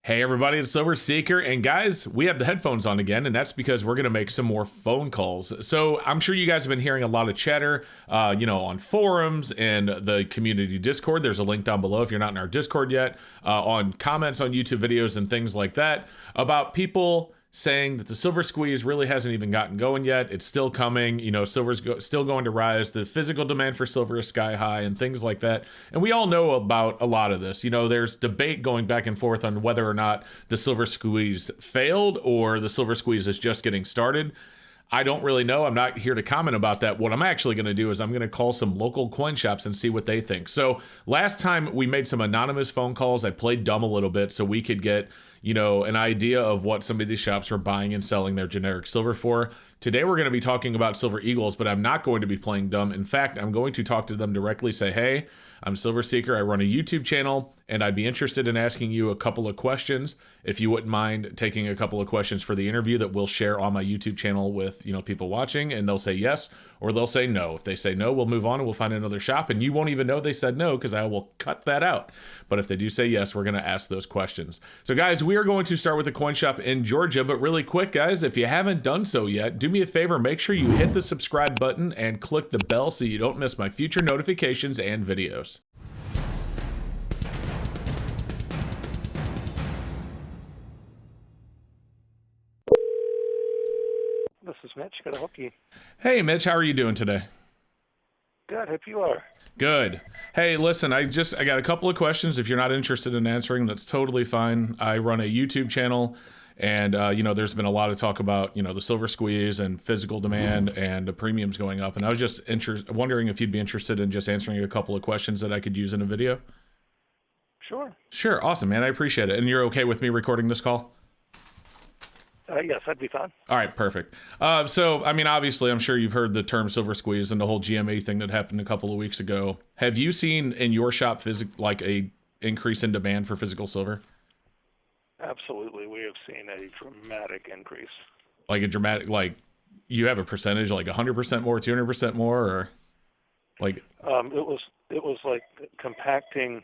Hey everybody, it's Silver Seeker, and guys, we have the headphones on again, and that's because we're gonna make some more phone calls. So I'm sure you guys have been hearing a lot of chatter, on forums and the community Discord. There's a link down below if you're not in our Discord yet, on comments on YouTube videos and things like that, about people saying that the silver squeeze really hasn't even gotten going yet. It's still coming. Silver's still going to rise. The physical demand for silver is sky high and things like that. And we all know about a lot of this. There's debate going back and forth on whether or not the silver squeeze failed or the silver squeeze is just getting started. I don't really know. I'm not here to comment about that. What I'm actually going to do is I'm going to call some local coin shops and see what they think. So last time we made some anonymous phone calls. I played dumb a little bit so we could get an idea of what some of these shops are buying and selling their generic silver for. Today we're going to be talking about Silver Eagles, but I'm not going to be playing dumb. In fact, I'm going to talk to them directly, say, hey, I'm Silver Seeker. I run a YouTube channel, and I'd be interested in asking you a couple of questions. If you wouldn't mind taking a couple of questions for the interview that we'll share on my YouTube channel with, people watching, and they'll say yes, or they'll say no. If they say no, we'll move on and we'll find another shop, and you won't even know they said no because I will cut that out. But if they do say yes, we're going to ask those questions. So guys, we are going to start with a coin shop in Georgia, but really quick, guys, if you haven't done so yet, do me a favor, make sure you hit the subscribe button and click the bell so you don't miss my future notifications and videos. This is Mitch. Can I help you? Hey, Mitch, how are you doing today? Good. Hope you are. Good. Hey, listen, I got a couple of questions. If you're not interested in answering, that's totally fine. I run a YouTube channel, and there's been a lot of talk about the silver squeeze and physical demand and the premiums going up. And I was just wondering if you'd be interested in just answering a couple of questions that I could use in a video. Sure. Awesome, man. I appreciate it. And you're okay with me recording this call? Yes, that'd be fine. All right, perfect. Obviously, I'm sure you've heard the term silver squeeze and the whole GMA thing that happened a couple of weeks ago. Have you seen in your shop a increase in demand for physical silver? Absolutely. We have seen a dramatic increase. Like a dramatic, you have a percentage, like 100% more, 200% more, or like? It was like compacting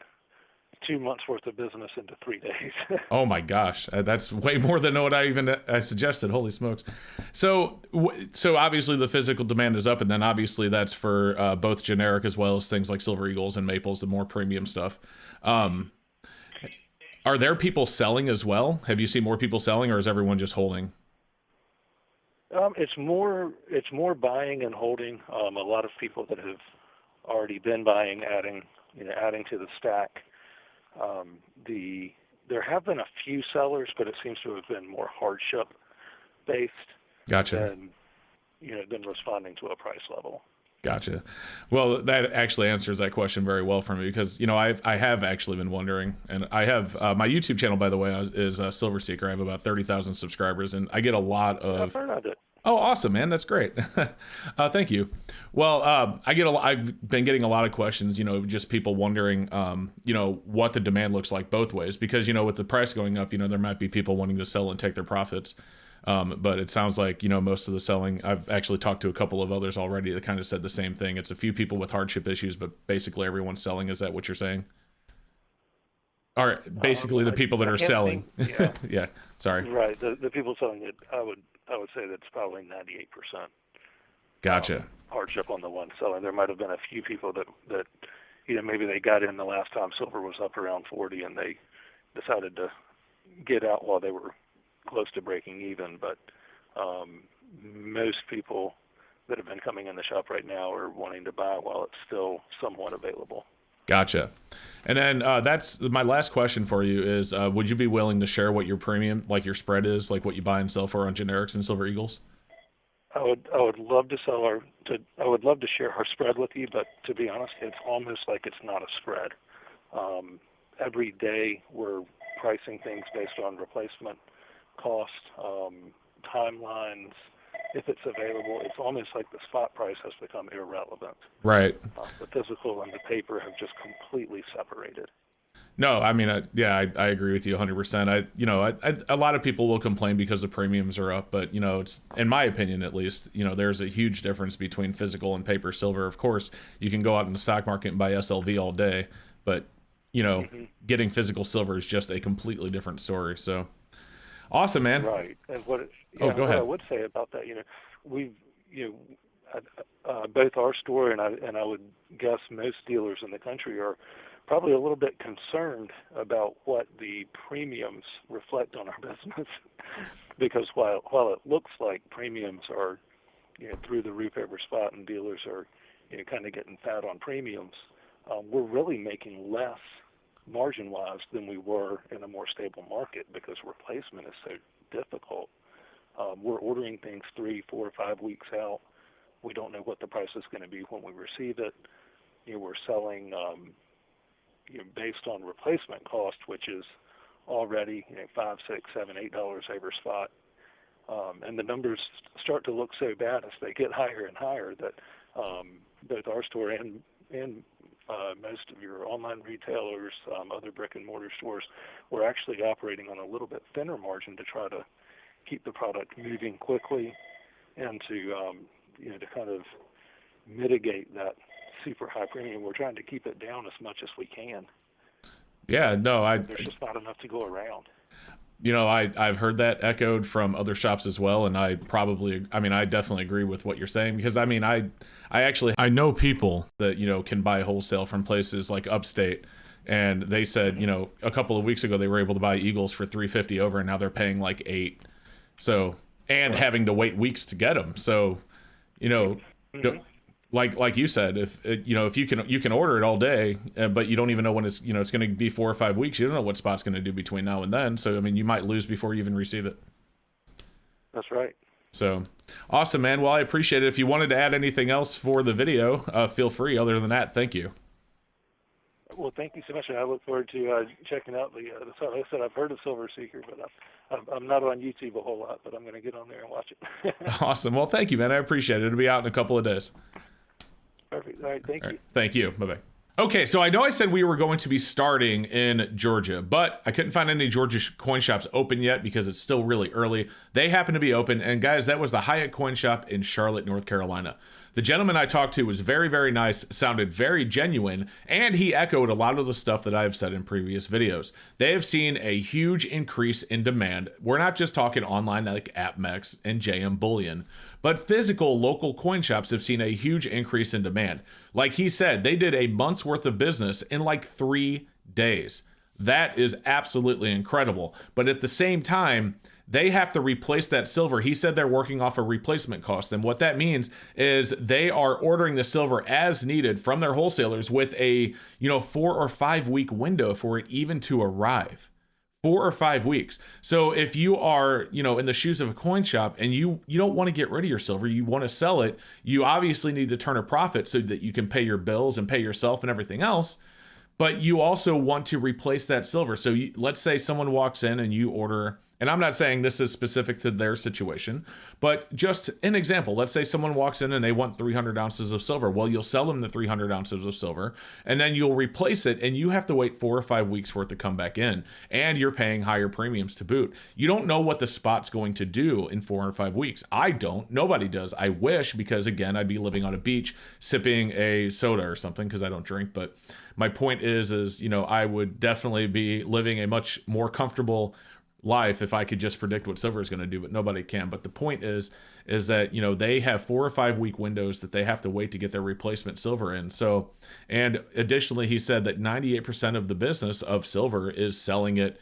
2 months worth of business into 3 days. Oh my gosh, that's way more than what I suggested. Holy smokes! So obviously the physical demand is up, and then obviously that's for both generic as well as things like Silver Eagles and Maples, the more premium stuff. Are there people selling as well? Have you seen more people selling, or is everyone just holding? It's more buying and holding. A lot of people that have already been buying, adding to the stack. There have been a few sellers, but it seems to have been more hardship based. Gotcha. Than responding to a price level. Gotcha. Well, that actually answers that question very well for me because I have actually been wondering, and I have my YouTube channel, by the way, is Silver Seeker. I have about 30,000 subscribers, and I get a lot of. I've heard of it. Oh, awesome, man. That's great. Thank you. Well, I've been getting a lot of questions, just people wondering, what the demand looks like both ways, because, with the price going up, there might be people wanting to sell and take their profits. But it sounds like, most of the selling, I've actually talked to a couple of others already that kind of said the same thing. It's a few people with hardship issues, but basically everyone's selling. Is that what you're saying? Or basically the people that are selling. Yeah. Yeah. Sorry. Right. The people selling it, I would say that's probably 98%. Gotcha. Hardship on the one selling. There might have been a few people that maybe they got in the last time silver was up around 40 and they decided to get out while they were close to breaking even. But most people that have been coming in the shop right now are wanting to buy while it's still somewhat available. Gotcha. And then that's my last question for you is, would you be willing to share what your premium, like your spread is, like what you buy and sell for on generics and Silver Eagles? I would love to I would love to share our spread with you, but to be honest, it's almost like it's not a spread. Every day we're pricing things based on replacement cost, timelines. If it's available, it's almost like the spot price has become irrelevant. Right. The physical and the paper have just completely separated. No, I agree with you 100%. A lot of people will complain because the premiums are up, but it's, in my opinion at least, there's a huge difference between physical and paper silver. Of course, you can go out in the stock market and buy SLV all day, but getting physical silver is just a completely different story. So awesome, man. Right. And go ahead. I would say about that, we've, both our store and I would guess most dealers in the country are probably a little bit concerned about what the premiums reflect on our business, because while it looks like premiums are through the roof every spot and dealers are kind of getting fat on premiums, we're really making less margin-wise than we were in a more stable market because replacement is so difficult. We're ordering things 3, 4, 5 weeks out. We don't know what the price is going to be when we receive it. We're selling based on replacement cost, which is already $5, $6, $7, $8 over spot. And the numbers start to look so bad as they get higher and higher that both our store and most of your online retailers, other brick and mortar stores, we're actually operating on a little bit thinner margin to try to keep the product moving quickly and to kind of mitigate that super high premium. We're trying to keep it down as much as we can. Yeah, no, there's just not enough to go around. I've heard that echoed from other shops as well, and I definitely agree with what you're saying, because I know people that can buy wholesale from places like upstate, and they said a couple of weeks ago they were able to buy Eagles for $350 over, and now they're paying like $8. So, and having to wait weeks to get them. So, like you said, if you can order it all day, but you don't even know when it's it's going to be 4 or 5 weeks. You don't know what spot's going to do between now and then. So you might lose before you even receive it. That's right. So awesome, man. Well, I appreciate it. If you wanted to add anything else for the video, feel free. Other than that, thank you. Well, thank you so much, and I look forward to checking out the. Like I said, I've heard of Silver Seeker, but I'm not on YouTube a whole lot. But I'm going to get on there and watch it. Awesome. Well, thank you, man. I appreciate it. It'll be out in a couple of days. Perfect. All right. Thank you. Thank you. Bye-bye. Okay, so I know I said we were going to be starting in Georgia, but I couldn't find any Georgia coin shops open yet because it's still really early. They happen to be open, and guys, that was the Hyatt coin shop in Charlotte, North Carolina. The gentleman I talked to was very, very nice, sounded very genuine, and he echoed a lot of the stuff that I've said in previous videos. They have seen a huge increase in demand. We're not just talking online like AppMex and JM Bullion, but physical local coin shops have seen a huge increase in demand. Like he said, they did a month's worth of business in like 3 days. That is absolutely incredible. But at the same time, they have to replace that silver. He said they're working off a replacement cost. And what that means is they are ordering the silver as needed from their wholesalers with a 4 or 5 week window for it even to arrive. 4 or 5 weeks. So if you are, in the shoes of a coin shop and you don't want to get rid of your silver, you want to sell it, you obviously need to turn a profit so that you can pay your bills and pay yourself and everything else. But you also want to replace that silver. So let's say someone walks in and you order, and I'm not saying this is specific to their situation, but just an example. Let's say someone walks in and they want 300 ounces of silver. Well, you'll sell them the 300 ounces of silver, and then you'll replace it, and you have to wait 4 or 5 weeks for it to come back in, and you're paying higher premiums to boot. You don't know what the spot's going to do in 4 or 5 weeks. I don't. Nobody does. I wish, because again, I'd be living on a beach sipping a soda or something, because I don't drink. But my point is I would definitely be living a much more comfortable life if I could just predict what silver is going to do, but nobody can. But the point is that they have 4 or 5 week windows that they have to wait to get their replacement silver in. So, and additionally, he said that 98% of the business of silver is selling it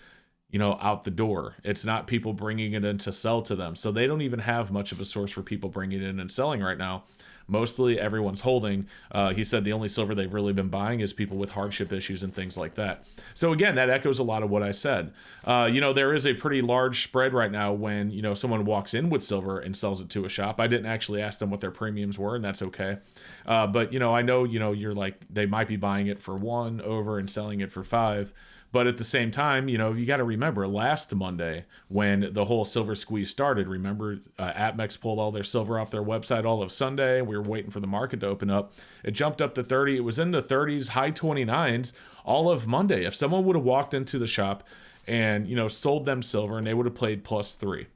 out the door. It's not people bringing it in to sell to them. So they don't even have much of a source for people bringing it in and selling right now. Mostly everyone's holding. He said the only silver they've really been buying is people with hardship issues and things like that. So again, that echoes a lot of what I said. There is a pretty large spread right now when, someone walks in with silver and sells it to a shop. I didn't actually ask them what their premiums were, and that's okay. But, I know, you're like, they might be buying it for 1 over and selling it for 5. But at the same time, you got to remember last Monday when the whole silver squeeze started, remember AppMex pulled all their silver off their website all of Sunday. We were waiting for the market to open up. It jumped up to 30. It was in the 30s, high 29s all of Monday. If someone would have walked into the shop and, sold them silver and they would have played +3.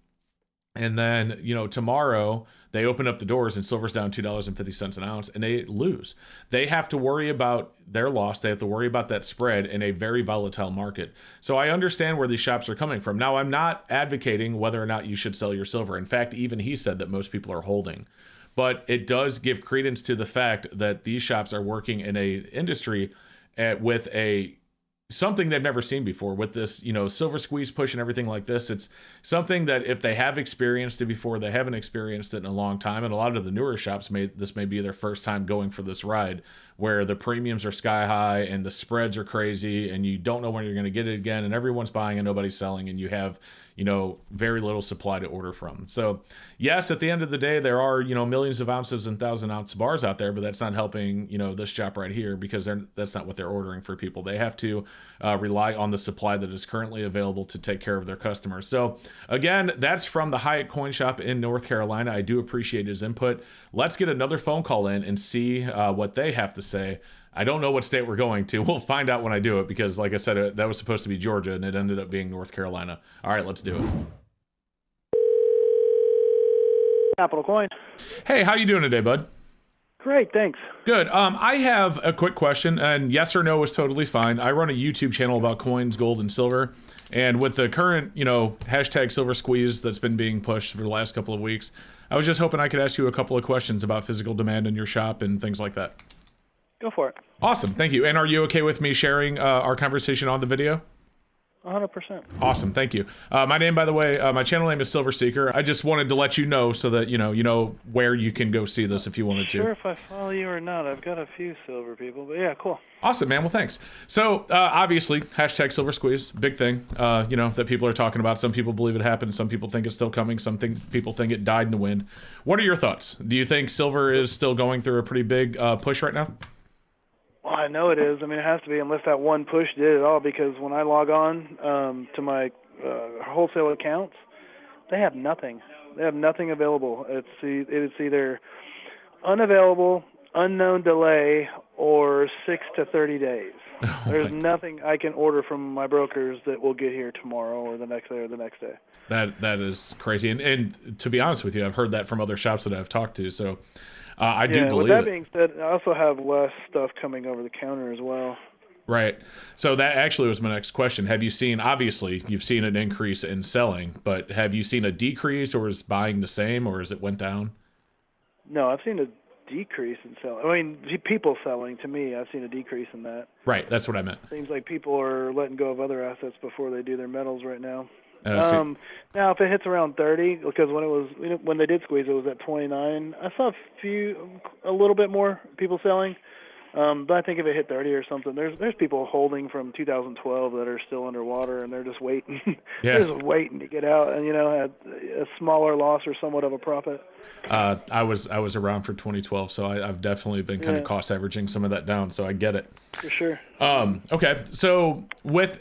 And then, tomorrow they open up the doors and silver's down $2.50 an ounce and they lose. They have to worry about their loss. They have to worry about that spread in a very volatile market. So I understand where these shops are coming from. Now, I'm not advocating whether or not you should sell your silver. In fact, even he said that most people are holding. But it does give credence to the fact that these shops are working in a industry with something they've never seen before, with this, silver squeeze push and everything like this. It's something that if they have experienced it before, they haven't experienced it in a long time. And a lot of the newer shops this may be their first time going for this ride, where the premiums are sky high and the spreads are crazy and you don't know when you're going to get it again, and everyone's buying and nobody's selling, and you have very little supply to order from. So yes, at the end of the day, there are, millions of ounces and 1,000-ounce bars out there, but that's not helping, this shop right here, because that's not what they're ordering for people. They have to rely on the supply that is currently available to take care of their customers. So again, that's from the Hyatt Coin Shop in North Carolina. I do appreciate his input. Let's get another phone call in and see what they have to say. I don't know what state we're going to. We'll find out when I do it, because like I said, that was supposed to be Georgia and it ended up being North Carolina. All right, let's do it. Capital Coin. Hey, how you doing today, bud? Great, thanks. Good. I have a quick question, and yes or no is totally fine. I run a YouTube channel about coins, gold, and silver. And with the current, hashtag silver squeeze that's been being pushed for the last couple of weeks, I was just hoping I could ask you a couple of questions about physical demand in your shop and things like that. Go for it. Awesome. Thank you. And are you okay with me sharing our conversation on the video? 100%. Awesome. Thank you. My name, by the way, my channel name is Silver Seeker. I just wanted to let you know so that, you know where you can go see this if you wanted to. Sure, if I follow you or not. I've got a few silver people, but yeah, cool. Awesome, man. Well, thanks. So, obviously, hashtag Silver Squeeze, big thing, that people are talking about. Some people believe it happened. Some people think it's still coming. People think it died in the wind. What are your thoughts? Do you think silver is still going through a pretty big push right now? Well, I know it is. I mean, it has to be, unless that one push did it all, because when I log on to my wholesale accounts, they have nothing. They have nothing available. It's either unavailable, unknown delay, or 6 to 30 days. There's nothing I can order from my brokers that will get here tomorrow or the next day or the next day. That is crazy. And to be honest with you, I've heard that from other shops that I've talked to. So I do believe it. With that being said, I also have less stuff coming over the counter as well. Right. So that actually was my next question. Have you seen, obviously, you've seen an increase in selling, but have you seen a decrease, or is buying the same, or is it went down? No, I've seen a decrease in selling. I mean, people selling, to me, I've seen a decrease in that. Right. That's what I meant. Seems like people are letting go of other assets before they do their metals right now. Now, if it hits around 30, because when they did squeeze, it was at 29. I saw a little bit more people selling, but I think if it hit 30 or something, there's people holding from 2012 that are still underwater, and they're just waiting. Yeah. They're just waiting to get out, and had a smaller loss or somewhat of a profit. I was around for 2012, so I've definitely been kind of cost averaging some of that down, so I get it. For sure. Okay, so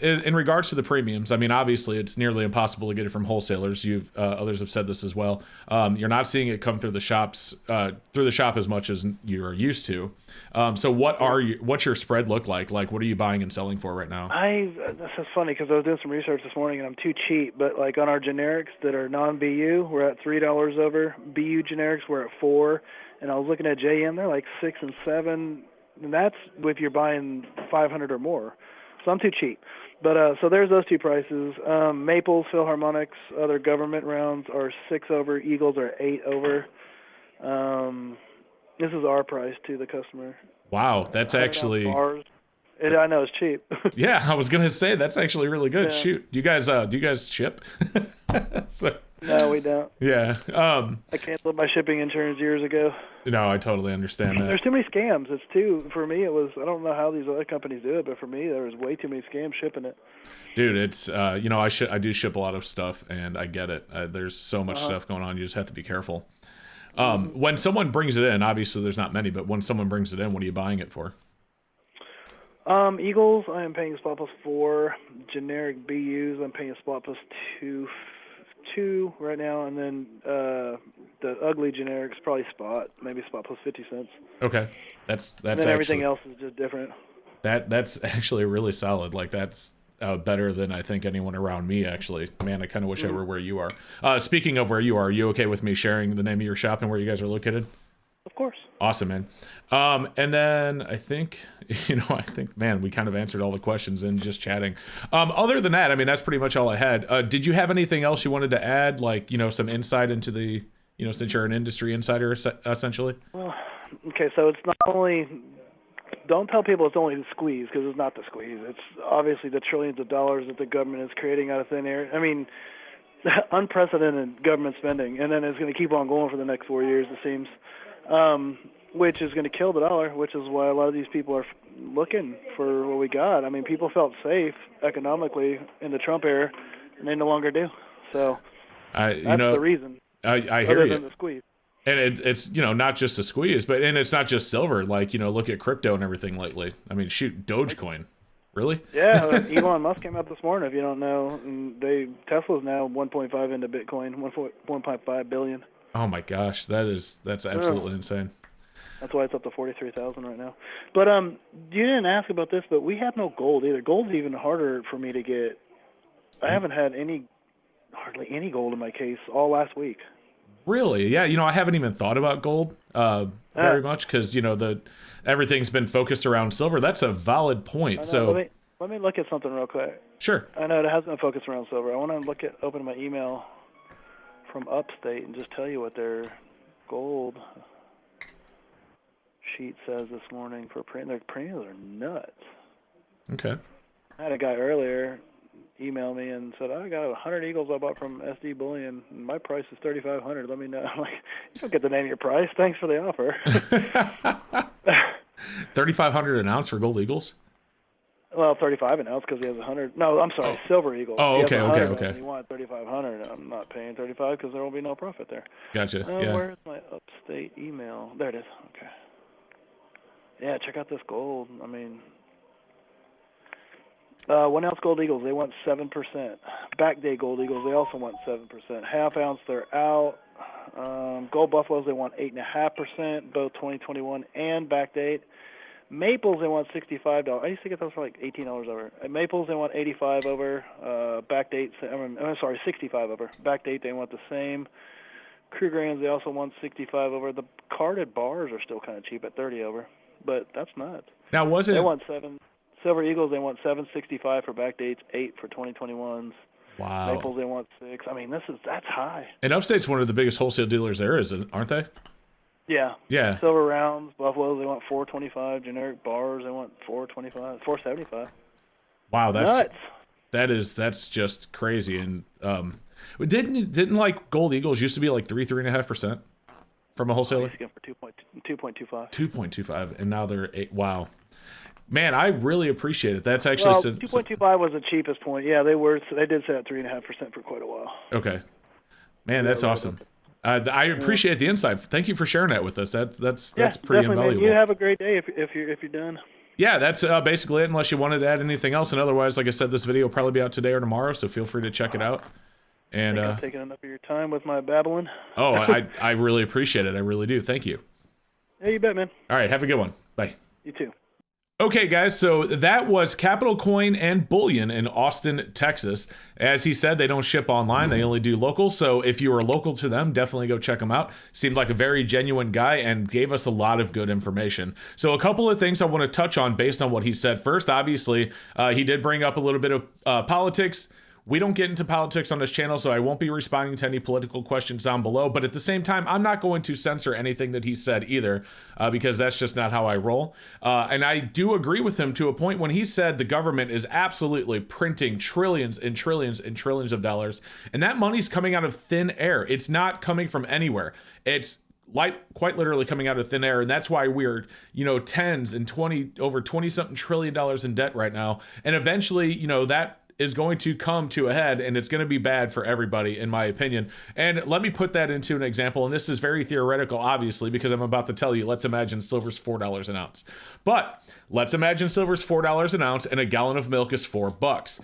in regards to the premiums, I mean, obviously it's nearly impossible to get it from wholesalers. Others have said this as well. You're not seeing it come through the shop as much as you're used to. So what's your spread look like? Like, what are you buying and selling for right now? This is funny because I was doing some research this morning and I'm too cheap, but like on our generics that are non-BU, we're at $3 over. BU generics, we're at $4, and I was looking at JM, they're like 6 and 7, and that's if you're buying 500 or more. So I'm too cheap. But so there's those two prices. Maples, Philharmonics, other government rounds are 6 over. Eagles are 8 over. This is our price to the customer. Wow, that's actually. I know it's cheap. Yeah, I was gonna say that's actually really good. Yeah. Shoot, do you guys ship? No, we don't. Yeah. I canceled my shipping insurance years ago. No, I totally understand that. There's too many scams. For me, I don't know how these other companies do it, but for me, there was way too many scams shipping it. Dude, it's, I do ship a lot of stuff, and I get it. There's so much stuff going on. You just have to be careful. When someone brings it in, obviously there's not many, but when someone brings it in, what are you buying it for? Eagles, I am paying spot plus 4. Generic BUs, I'm paying spot plus 2 right now, and then the ugly generics probably spot, maybe spot plus 50 cents. Okay, that's and then everything else is just different. That's actually really solid. Like that's better than I think anyone around me, actually. Man, I kind of wish I were where you are. Speaking of where you are you okay with me sharing the name of your shop and where you guys are located? Of course. Awesome, man. And then I think, man, we kind of answered all the questions in just chatting. Other than that, I mean, that's pretty much all I had. Did you have anything else you wanted to add? Like, some insight into the, since you're an industry insider, essentially? Well, okay, so it's not only, don't tell people it's only the squeeze, because it's not the squeeze. It's obviously the trillions of dollars that the government is creating out of thin air. I mean, unprecedented government spending, and then it's going to keep on going for the next 4 years, it seems. Which is going to kill the dollar, which is why a lot of these people are looking for what we got. I mean, people felt safe economically in the Trump era, and they no longer do. So that's the reason. I hear other you. than the squeeze. And it's not just a squeeze, but it's not just silver. Like, look at crypto and everything lately. I mean, shoot, Dogecoin. Really? Yeah, Elon Musk came out this morning, if you don't know. And Tesla's now 1.5 into Bitcoin, 1.5 billion. Oh my gosh, that's absolutely insane. That's why it's up to 43,000 right now. But you didn't ask about this, but we have no gold either. Gold's even harder for me to get. I haven't had hardly any gold in my case all last week. Really? Yeah. I haven't even thought about gold very much because everything's been focused around silver. That's a valid point. So let me look at something real quick. Sure. I know it has been focused around silver. I want to open my email from Upstate and just tell you what their gold sheet says this morning for print. Their premiums are nuts. Okay. I had a guy earlier email me and said, I got 100 Eagles I bought from SD Bullion, and my price is $3,500. Let me know. I'm like, you don't get to name your price. Thanks for the offer. $3,500 an ounce for gold Eagles? Well, 35 an ounce because he has 100. No, I'm sorry, Silver Eagle. Oh, okay. He wanted 3,500. I'm not paying 35 because there will be no profit there. Gotcha. Yeah. Where's my Upstate email? There it is. Okay. Yeah, check out this gold. I mean, 1 ounce gold Eagles, they want 7%. Backdate gold Eagles, they also want 7%. Half ounce, they're out. Gold Buffaloes, they want 8.5%, both 2021 and backdate. Maples, they want $65. I used to get those for like $18 over. At Maples, they want 85 over. Backdate, I'm sorry, 65 over. Backdate, they want the same. Krugerrands, they also want 65 over. The carded bars are still kind of cheap at 30 over, but that's nuts. Now, they want 7. Silver Eagles, they want 765 for backdates, 8 for 2021s. Wow. Maples, they want 6. I mean, that's high. And Upstate's one of the biggest wholesale dealers there is, aren't they? Yeah. Yeah. Silver rounds, Buffaloes, they want 425. Generic bars, they want 425, 475. Wow, nuts. That's just crazy. And didn't like gold Eagles used to be like 3.5% from a wholesaler? For 2.25. 2.25, and now they're 8. Wow. Man, I really appreciate it. That's actually 2.25 was the cheapest point. Yeah, they did say at 3.5% for quite a while. Okay. Man, that's awesome. I appreciate the insight. Thank you for sharing that with us. That's pretty invaluable. Man. You have a great day if you're done. Yeah, that's basically it. Unless you wanted to add anything else, and otherwise, like I said, this video will probably be out today or tomorrow. So feel free to check it out. And I'm taking enough of your time with my babbling. Oh, I really appreciate it. I really do. Thank you. Yeah, you bet, man. All right, have a good one. Bye. You too. Okay, guys, so that was Capital Coin and Bullion in Austin, Texas. As he said, they don't ship online. They only do local. So if you are local to them, definitely go check them out. Seemed like a very genuine guy and gave us a lot of good information. So a couple of things I want to touch on based on what he said. First, obviously, he did bring up a little bit of politics. We don't get into politics on this channel, so I won't be responding to any political questions down below. But at the same time, I'm not going to censor anything that he said either, because that's just not how I roll. And I do agree with him to a point when he said the government is absolutely printing trillions and trillions and trillions of dollars. And that money's coming out of thin air. It's not coming from anywhere. It's quite literally coming out of thin air, and that's why we're tens and over 20 something trillion dollars in debt right now. And eventually, that is going to come to a head, and it's going to be bad for everybody, in my opinion. And let me put that into an example, and this is very theoretical, obviously, because I'm about to tell you, let's imagine silver's $4 an ounce. But let's imagine silver's $4 an ounce and a gallon of milk is $4.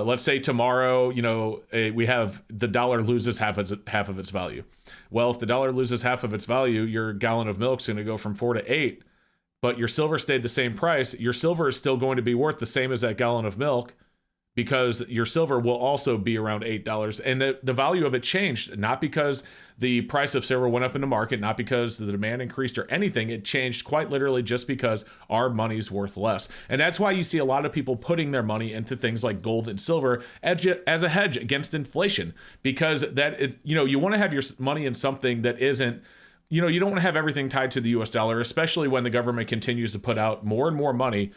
Let's say tomorrow, we have the dollar loses half of its value. Well, if the dollar loses half of its value, your gallon of milk's going to go from 4 to 8, but your silver stayed the same price. Your silver is still going to be worth the same as that gallon of milk, because your silver will also be around $8. And the value of it changed, not because the price of silver went up in the market, not because the demand increased or anything. It changed quite literally just because our money's worth less. And that's why you see a lot of people putting their money into things like gold and silver as a hedge against inflation, because you want to have your money in something that isn't, you don't want to have everything tied to the US dollar, especially when the government continues to put out more and more money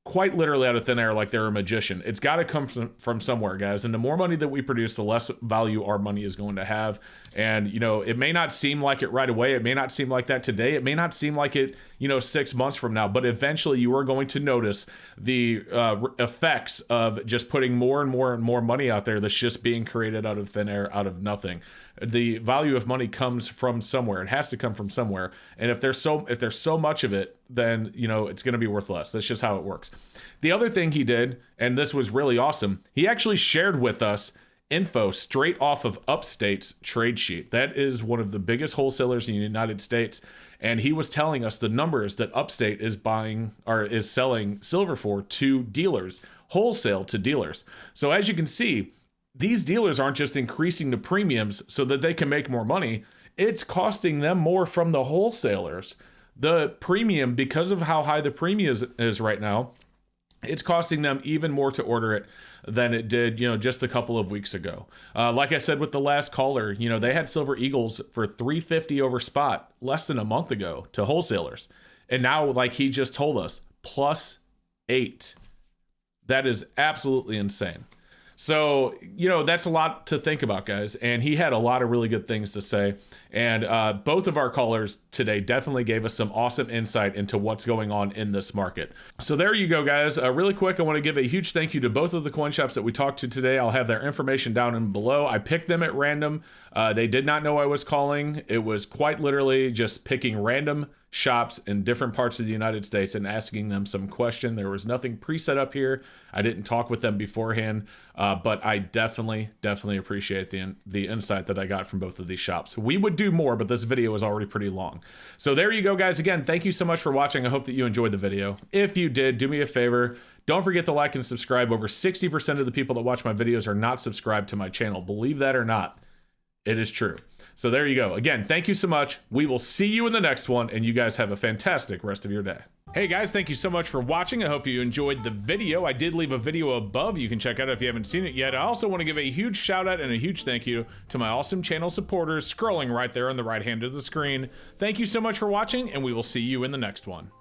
quite literally out of thin air like they're a magician. It's got to come from somewhere, guys. And the more money that we produce, the less value our money is going to have. And, it may not seem like it right away. It may not seem like that today. It may not seem like it, 6 months from now. But eventually you are going to notice the effects of just putting more and more and more money out there that's just being created out of thin air, out of nothing. The value of money comes from somewhere. It has to come from somewhere. And if there's so much of it, then it's going to be worth less. That's just how it works. The other thing he did, and this was really awesome, he actually shared with us info straight off of Upstate's trade sheet. That is one of the biggest wholesalers in the United States, and he was telling us the numbers that Upstate is selling silver for to dealers, wholesale to dealers. So as you can see, these dealers aren't just increasing the premiums so that they can make more money. It's costing them more from the wholesalers. The premium, because of how high the premium is right now, it's costing them even more to order it than it did, just a couple of weeks ago. Like I said with the last caller, they had Silver Eagles for $350 over spot less than a month ago to wholesalers. And now, like he just told us, +8. That is absolutely insane. So, that's a lot to think about, guys. And he had a lot of really good things to say. And both of our callers today definitely gave us some awesome insight into what's going on in this market. So there you go, guys. Really quick, I want to give a huge thank you to both of the coin shops that we talked to today. I'll have their information down in below. I picked them at random. They did not know I was calling. It was quite literally just picking random shops in different parts of the United States and asking them some question. There was nothing preset up here. I didn't talk with them beforehand, but I definitely appreciate the insight that I got from both of these shops. We would do more, but this video is already pretty long. So there you go, guys. Again, thank you so much for watching. I hope that you enjoyed the video. If you did, do me a favor. Don't forget to like and subscribe. Over 60% of the people that watch my videos are not subscribed to my channel. Believe that or not, it is true. So there you go. Again, thank you so much. We will see you in the next one, and you guys have a fantastic rest of your day. Hey guys, thank you so much for watching. I hope you enjoyed the video. I did leave a video above. You can check out if you haven't seen it yet. I also want to give a huge shout out and a huge thank you to my awesome channel supporters scrolling right there on the right hand of the screen. Thank you so much for watching, and we will see you in the next one.